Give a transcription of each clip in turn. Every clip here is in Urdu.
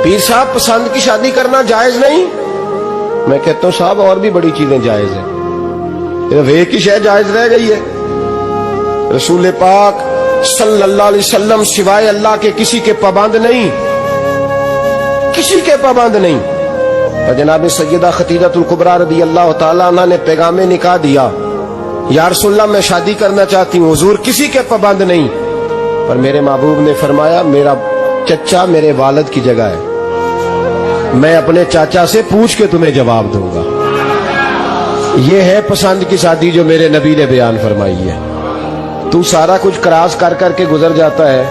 پیر صاحب پسند کی شادی کرنا جائز نہیں؟ میں کہتا ہوں صاحب اور بھی بڑی چیزیں جائز ہیں، صرف ایک ہی شے جائز رہ گئی ہے۔ رسول پاک صلی اللہ علیہ وسلم سوائے اللہ کے کسی کے پابند نہیں، کسی کے پابند نہیں۔ اور جناب سیدہ خدیجہ الکبریٰ رضی اللہ تعالیٰ عنہ نے پیغام نکاح دیا، یا رسول اللہ میں شادی کرنا چاہتی ہوں، حضور کسی کے پابند نہیں، پر میرے محبوب نے فرمایا میرا چچا میرے والد کی جگہ ہے، میں اپنے چاچا سے پوچھ کے تمہیں جواب دوں گا۔ یہ ہے پسند کی شادی جو میرے نبی نے بیان فرمائی ہے۔ تو سارا کچھ کراس کر کر کے گزر جاتا ہے،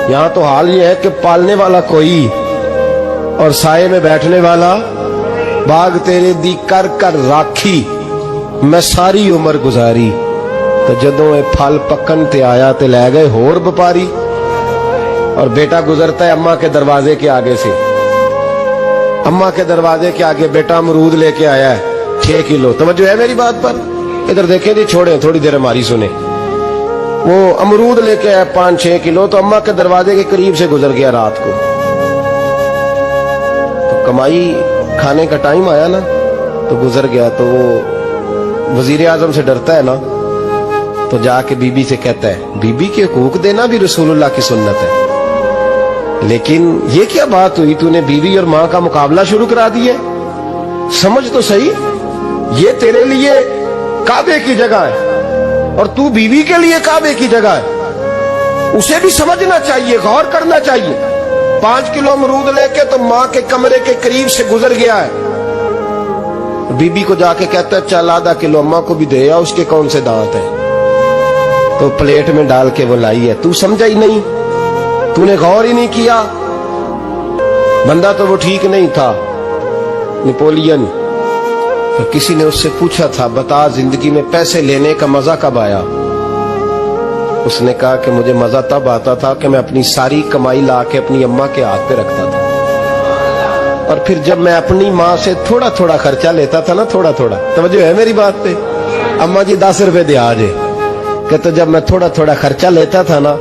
یہاں تو حال یہ ہے کہ پالنے والا کوئی اور سائے میں بیٹھنے والا، باغ تیرے دی کر کر راکھی میں ساری عمر گزاری، تو جدوں اے پھل پکن تے آیا تے لے گئے ہور بپاری۔ اور بیٹا گزرتا ہے اماں کے دروازے کے آگے سے، اماں کے دروازے کے آگے بیٹا امرود لے کے آیا ہے 6 کلو، توجہ ہے میری بات پر؟ ادھر دیکھیں جی، چھوڑیں تھوڑی دیر ہماری سنیں۔ وہ امرود لے کے آیا 5-6 کلو، تو اماں کے دروازے کے قریب سے گزر گیا رات کو، تو کمائی کھانے کا ٹائم آیا نا تو گزر گیا، تو وہ وزیر اعظم سے ڈرتا ہے نا، تو جا کے بی بی سے کہتا ہے بی بی کے حقوق دینا بھی رسول اللہ کی سنت ہے، لیکن یہ کیا بات ہوئی، تو نے بیوی اور ماں کا مقابلہ شروع کرا دیا؟ سمجھ تو صحیح، یہ تیرے لیے کعبے کی جگہ ہے اور تو بیوی کے لیے کعبے کی جگہ ہے، اسے بھی سمجھنا چاہیے، غور کرنا چاہیے۔ 5 کلو امرود لے کے تو ماں کے کمرے کے قریب سے گزر گیا ہے، بی بی کو جا کے کہتا ہے چل آدھا کلو اماں کو بھی دے، اس کے کون سے دانت ہیں، تو پلیٹ میں ڈال کے وہ لائی ہے۔ تو سمجھا ہی نہیں، تو نے غور ہی نہیں کیا۔ بندہ تو وہ ٹھیک نہیں تھا، نیپولین، تو کسی نے اس سے پوچھا تھا بتا زندگی میں پیسے لینے کا مزہ کب آیا؟ اس نے کہا کہ مجھے مزہ تب آتا تھا کہ میں اپنی ساری کمائی لا کے اپنی اماں کے ہاتھ پہ رکھتا تھا، اور پھر جب میں اپنی ماں سے تھوڑا تھوڑا خرچہ لیتا تھا نا، تھوڑا تھوڑا، توجہ ہے میری بات پہ؟ اماں جی 10 روپے دے آجے، کہ تو جب میں تھوڑا تھوڑا خرچہ لیتا تھا نا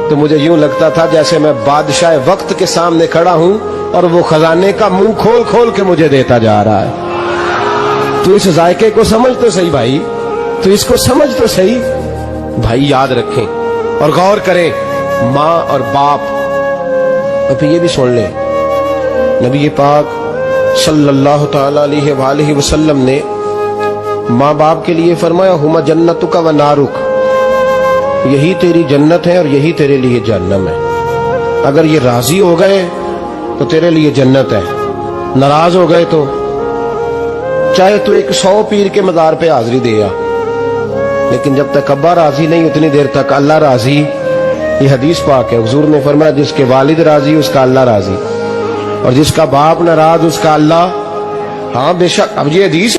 تو مجھے یوں لگتا تھا جیسے میں بادشاہ وقت کے سامنے کھڑا ہوں اور وہ خزانے کا منہ کھول کھول کے مجھے دیتا جا رہا ہے۔ تو اس ذائقے کو سمجھ تو صحیح بھائی، تو اس کو سمجھ تو صحیح بھائی، یاد رکھیں اور غور کریں۔ ماں اور باپ، اور پھر یہ بھی سن لیں، نبی پاک صلی اللہ تعالی علیہ وآلہ وسلم نے ماں باپ کے لیے فرمایا ہما جنتک و نارک، یہی تیری جنت ہے اور یہی تیرے لیے جہنم ہے۔ اگر یہ راضی ہو گئے تو تیرے لیے جنت ہے، ناراض ہو گئے تو چاہے تو 100 پیر کے مزار پہ حاضری دے آ، لیکن جب تک ابا راضی نہیں اتنی دیر تک اللہ راضی۔ یہ حدیث پاک ہے، حضور نے فرمایا جس کے والد راضی اس کا اللہ راضی، اور جس کا باپ ناراض اس کا اللہ، ہاں بے شک۔ اب یہ حدیث